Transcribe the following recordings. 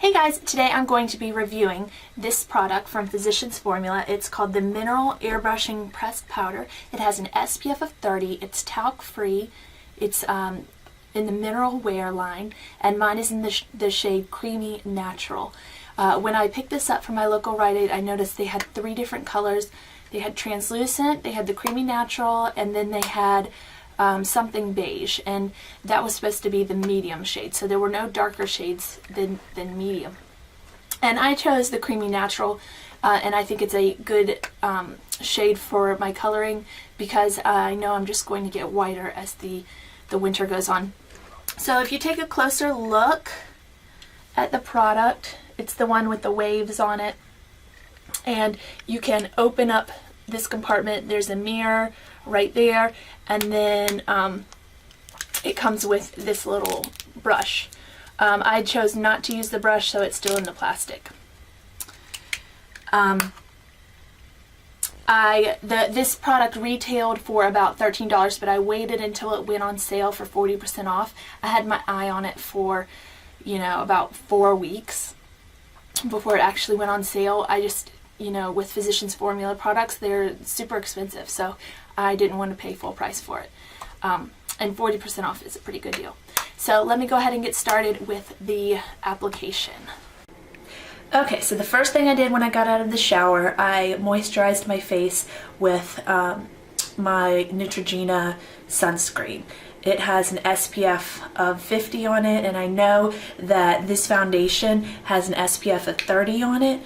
Hey guys, today I'm going to be reviewing this product from Physicians Formula. It's called the Mineral Airbrushing Pressed Powder. It has an SPF of 30, it's talc free, it's in the mineral wear line, and mine is in the shade Creamy Natural. When I picked this up from my local Rite Aid, I noticed they had 3 different colors. They had translucent, they had the Creamy Natural, and then they had something beige, and that was supposed to be the medium shade, so there were no darker shades than medium. And I chose the Creamy Natural, and I think it's a good shade for my coloring because I know I'm just going to get whiter as the winter goes on. So if you take a closer look at the product, it's the one with the waves on it, and you can open up this compartment. There's a mirror right there, and then it comes with this little brush. I chose not to use the brush, so it's still in the plastic. This product retailed for about $13, but I waited until it went on sale for 40% off. I had my eye on it for, about 4 weeks before it actually went on sale. I just, with Physicians Formula products, they're super expensive, so I didn't want to pay full price for it. And 40% off is a pretty good deal. So let me go ahead and get started with the application. Okay, so the first thing I did when I got out of the shower, I moisturized my face with my Neutrogena sunscreen. It has an SPF of 50 on it, and I know that this foundation has an SPF of 30 on it,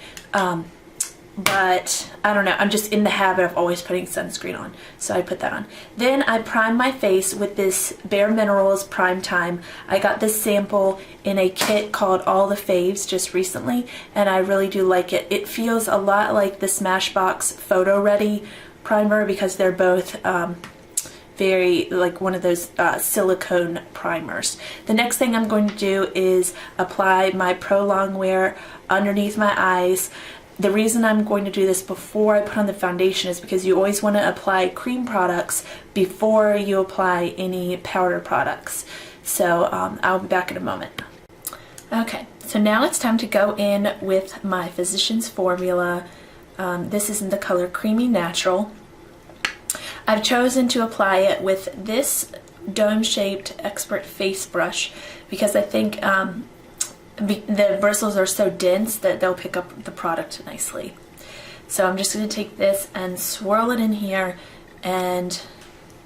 but I don't know, I'm just in the habit of always putting sunscreen on, so I put that on. Then I primed my face with this Bare Minerals Primetime. I got this sample in a kit called All the Faves just recently, and I really do like it. It feels a lot like the Smashbox Photoready primer because they're both very like one of those silicone primers. The next thing I'm going to do is apply my Pro Longwear underneath my eyes. The reason I'm going to do this before I put on the foundation is because you always want to apply cream products before you apply any powder products. So I'll be back in a moment. Okay, so now it's time to go in with my Physicians Formula. This is in the color Creamy Natural. I've chosen to apply it with this dome-shaped Expert Face Brush because I think the bristles are so dense that they'll pick up the product nicely. So I'm just going to take this and swirl it in here and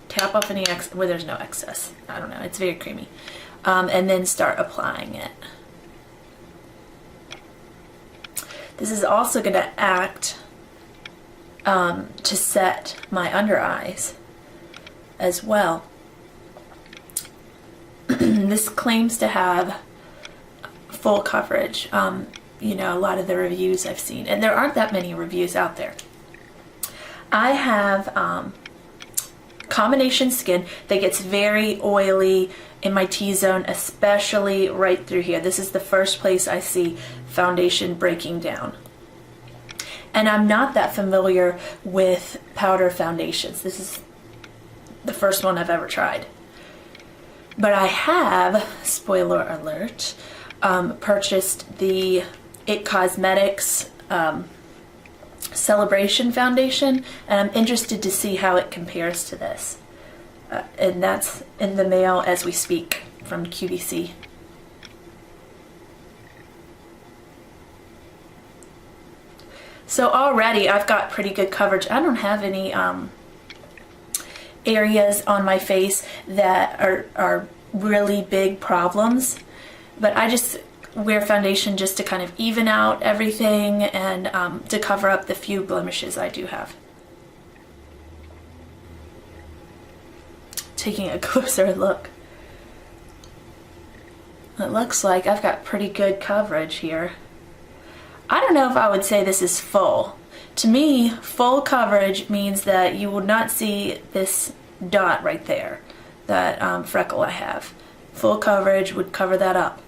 tap off any excess, where there's no excess. I don't know, it's very creamy. And then start applying it. This is also going to act to set my under eyes as well. This claims to have full coverage, a lot of the reviews I've seen, and there aren't that many reviews out there. I have combination skin that gets very oily in my T-zone, especially right through here. This is the first place I see foundation breaking down. And I'm not that familiar with powder foundations. This is the first one I've ever tried. But I have, spoiler alert, purchased the It Cosmetics Celebration Foundation, and I'm interested to see how it compares to this. And that's in the mail as we speak from QVC. So already I've got pretty good coverage. I don't have any areas on my face that are really big problems, but I just wear foundation just to kind of even out everything and to cover up the few blemishes I do have. Taking a closer look. It looks like I've got pretty good coverage here. I don't know if I would say this is full. To me, full coverage means that you will not see this dot right there, that freckle I have. Full coverage would cover that up.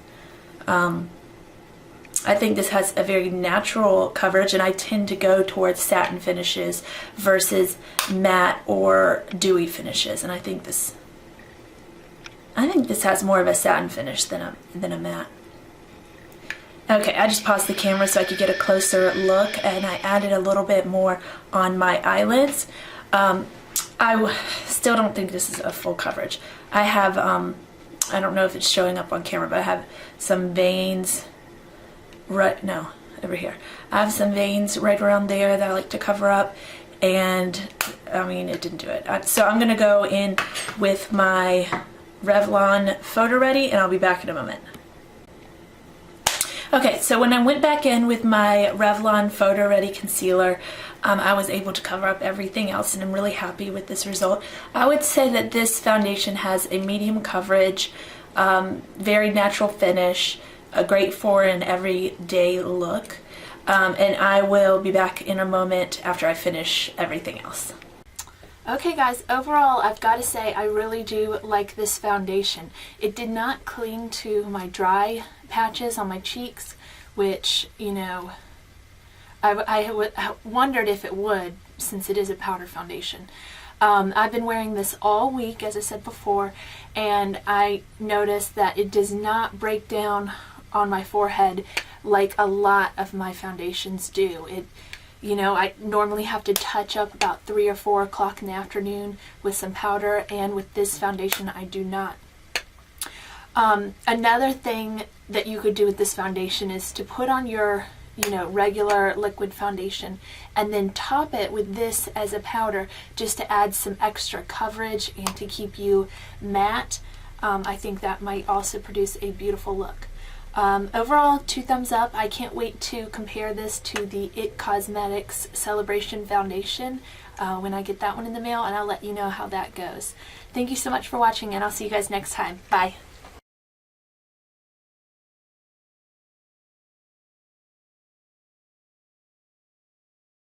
I think this has a very natural coverage, and I tend to go towards satin finishes versus matte or dewy finishes, and I think this has more of a satin finish than a matte. Okay, I just paused the camera so I could get a closer look, and I added a little bit more on my eyelids. Still don't think this is a full coverage. I have, I don't know if it's showing up on camera, but I have some veins over here. I have some veins right around there that I like to cover up, and I mean, it didn't do it. So I'm gonna go in with my Revlon Photoready, and I'll be back in a moment. Okay, so when I went back in with my Revlon Photoready concealer, I was able to cover up everything else, and I'm really happy with this result. I would say that this foundation has a medium coverage, very natural finish, a great for an everyday look, and I will be back in a moment after I finish everything else. Okay guys, overall I've got to say I really do like this foundation. It did not cling to my dry patches on my cheeks, which, you know, I wondered if it would, since it is a powder foundation. I've been wearing this all week, as I said before, and I noticed that it does not break down on my forehead like a lot of my foundations do. You know, I normally have to touch up about 3 or 4 o'clock in the afternoon with some powder, and with this foundation I do not. Another thing that you could do with this foundation is to put on your, you know, regular liquid foundation and then top it with this as a powder, just to add some extra coverage and to keep you matte. I think that might also produce a beautiful look. Overall, 2 thumbs up. I can't wait to compare this to the IT Cosmetics Celebration Foundation when I get that one in the mail, and I'll let you know how that goes. Thank you so much for watching, and I'll see you guys next time. Bye.